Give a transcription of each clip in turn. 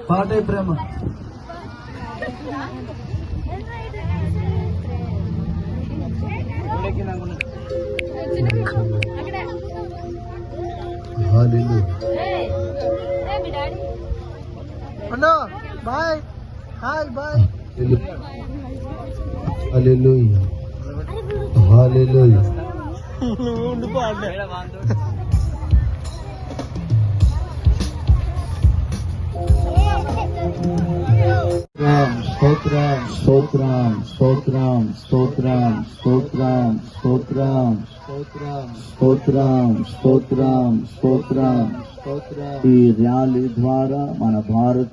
పాటే ప్రేమ. Bye hi bye. Hallelujah hallelujah. స్తోత్రం స్తోత్రం స్తోత్రం స్తోత్రం స్తోత్రం స్తోత్రం స్తోత్రం స్తోత్రం స్తోత్రం స్తోత్రం. ఈ ర్యాలీ ద్వారా మన భారత్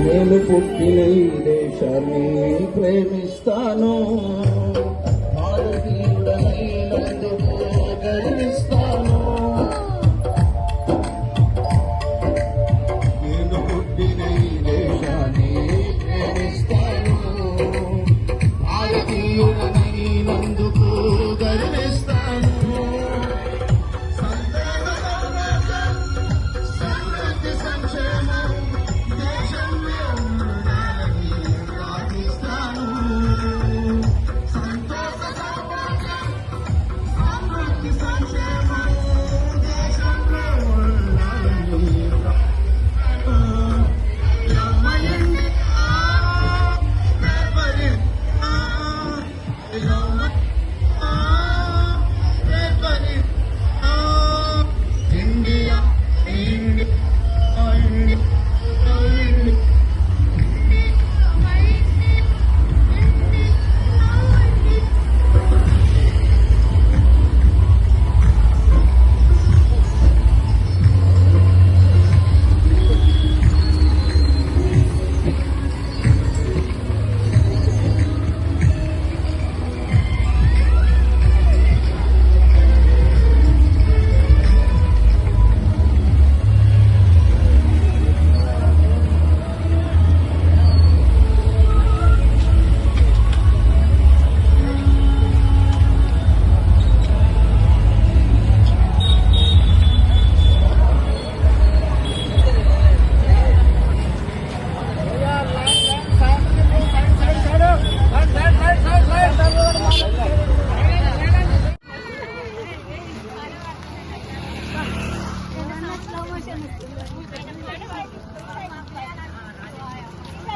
నేను పుట్టిన ఈ దేశాన్ని ప్రేమిస్తాను, భారతీయుడనైనందుకు గర్విస్తాను. నేను పుట్టిన ఈ దేశాన్ని ప్రేమిస్తాను, భారతీయుడనైనందుకు గర్విస్తాను.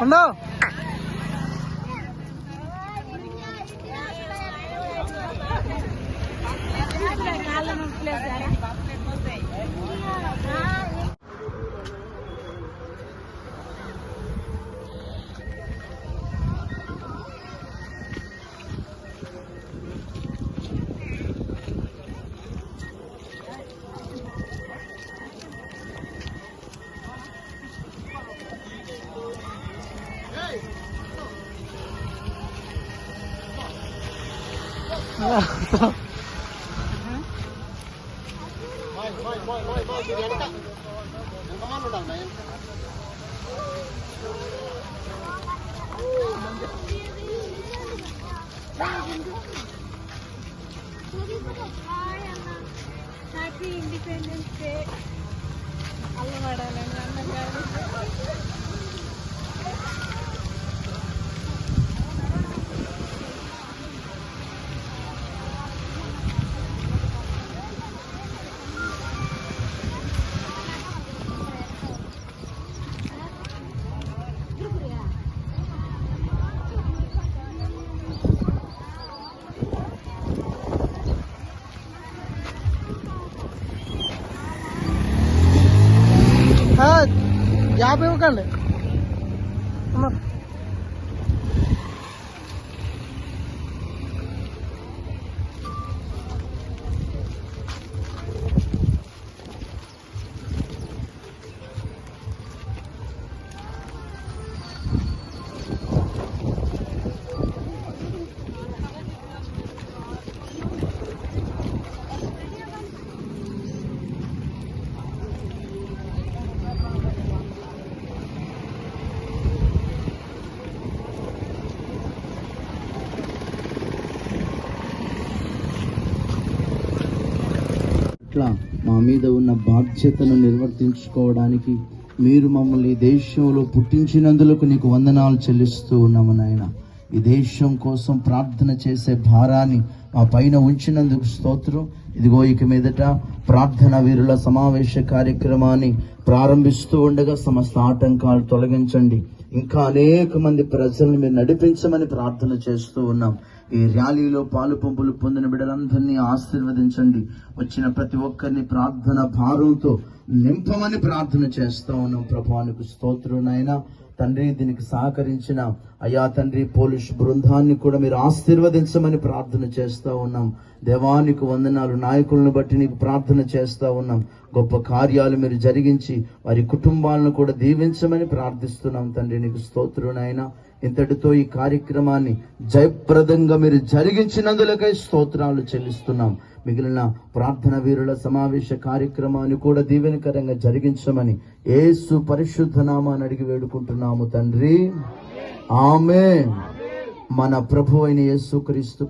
No. Happy Independence Day. Gap ఇవ్వకండి. ఇట్లా మా మీద ఉన్న బాధ్యతను నిర్వర్తించుకోవడానికి మీరు మమ్మల్ని ఈ దేశంలో పుట్టించినందులకు నీకు వందనాలు చెల్లిస్తూ ఉన్నాము నాయన. ఈ దేశం కోసం ప్రార్థన చేసే భారాన్ని మా పైన ఉంచినందుకు స్తోత్రం. ఇదిగో ఇక మీదట ప్రార్థన వీరుల సమావేశ కార్యక్రమాన్ని ప్రారంభిస్తూ ఉండగా సమస్త ఆటంకాలు తొలగించండి. ఇంకా అనేక మంది ప్రజల్ని మీరు నడిపించమని ప్రార్థన చేస్తూ ఉన్నాం. ఈ ర్యాలీలో పాలు పంపులు పొందిన బిడ్డలందరినీ ఆశీర్వదించండి. వచ్చిన ప్రతి ఒక్కరిని ప్రార్థన భారంతో నింపమని ప్రార్థన చేస్తూ ఉన్నాం. ప్రభువానికి స్తోత్రం నాయన. తండ్రి, దీనికి సహకరించిన అయ్యా తండ్రి పోలీస్ బృందాన్ని కూడా మీరు ఆశీర్వదించమని ప్రార్థన చేస్తూ ఉన్నాం. దేవానికి వందనాలు. నాయకులను బట్టి నీకు ప్రార్థన చేస్తూ ఉన్నాం. గొప్ప కార్యాలు మీరు జరిగించి వారి కుటుంబాలను కూడా దీవించమని ప్రార్థిస్తున్నాం తండ్రి. నీకు స్తోత్రం నాయన. ఇంతటితో ఈ కార్యక్రమాన్ని జయప్రదంగా మీరు జరిగించినందులకై స్తోత్రాలు చెల్లిస్తున్నాం. మిగిలిన ప్రార్థన వీరుల సమావేశ కార్యక్రమాన్ని కూడా దీవెనకరంగా జరిగించమని యేసు పరిశుద్ధ నామాన్ని అడిగి వేడుకుంటున్నాము తండ్రి. ఆమేన్. మన ప్రభు అయిన యేసుక్రీస్తు